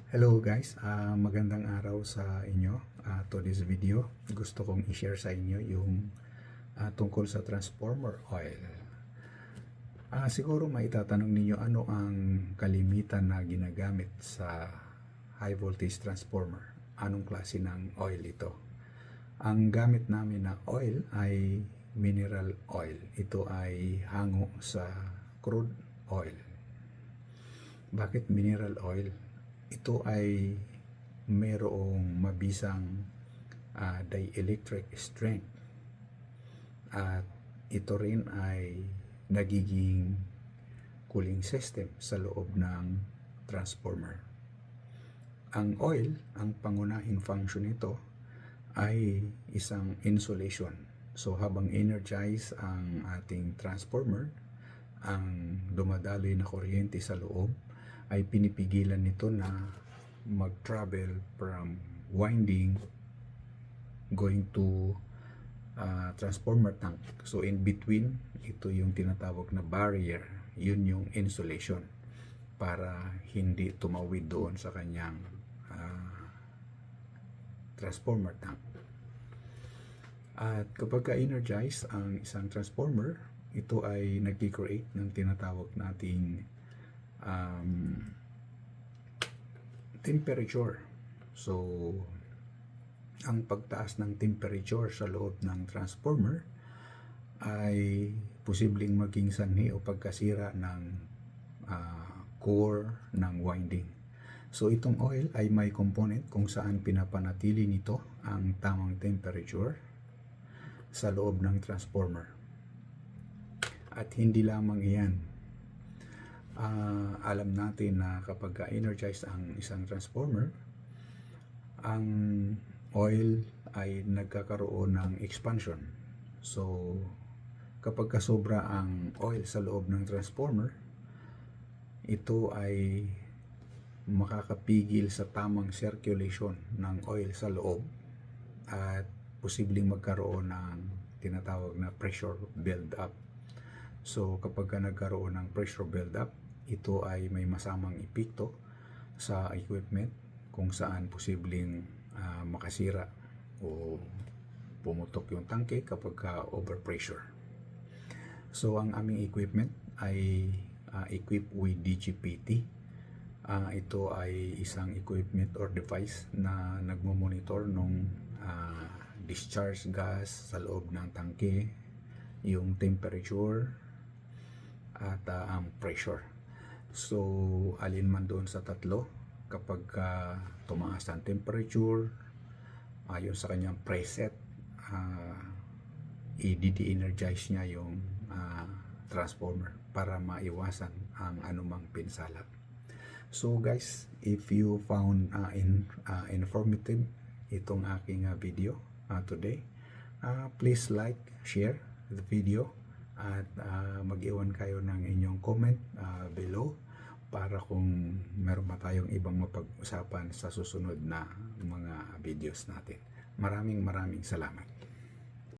Hello guys, magandang araw sa inyo. To this video, gusto kong i-share sa inyo yung tungkol sa transformer oil. Siguro maitatanong ninyo ano ang kalimitan na ginagamit sa high voltage transformer. Anong klase ng oil ito? Ang gamit namin na oil ay mineral oil. Ito ay hango sa crude oil. Bakit mineral oil? Ito ay merong mabisang dielectric strength at ito rin ay nagiging cooling system sa loob ng transformer. Ang oil, ang pangunahing function nito ay isang insulation. So habang energize ang ating transformer, ang dumadaloy na kuryente sa loob ay pinipigilan nito na mag-travel from winding going to transformer tank. So in between, ito yung tinatawag na barrier, yun yung insulation para hindi tumawid doon sa kanyang transformer tank. At kapag ka-energize ang isang transformer, ito ay nag-create ng tinatawag nating temperature. So ang pagtaas ng temperature sa loob ng transformer ay posibleng maging sanhi o pagkasira ng core ng winding. So itong oil ay may component kung saan pinapanatili nito ang tamang temperature sa loob ng transformer. At hindi lamang iyan, alam natin na kapag energize ang isang transformer, ang oil ay nagkakaroon ng expansion. So kapag sobra ang oil sa loob ng transformer, ito ay makakapigil sa tamang circulation ng oil sa loob at posibleng magkaroon ng tinatawag na pressure build up. So kapag nagkaroon ng pressure build up, ito ay may masamang epekto sa equipment kung saan posibleng makasira o pumutok yung tangke kapag overpressure. So ang aming equipment ay equipped with DGPT. Ito ay isang equipment or device na nagmo-monitor nung discharge gas sa loob ng tangke, yung temperature at ang pressure. So alin man doon sa tatlo, kapag tumaas ang temperature ayon sa kanyang preset, i-de-energize niya yung transformer para maiwasan ang anumang pinsala. So guys, if you found informative itong aking video today, please like, share the video at mag-iwan kayo ng inyong comment below para kung meron pa tayong ibang mapag-usapan sa susunod na mga videos natin. Maraming salamat.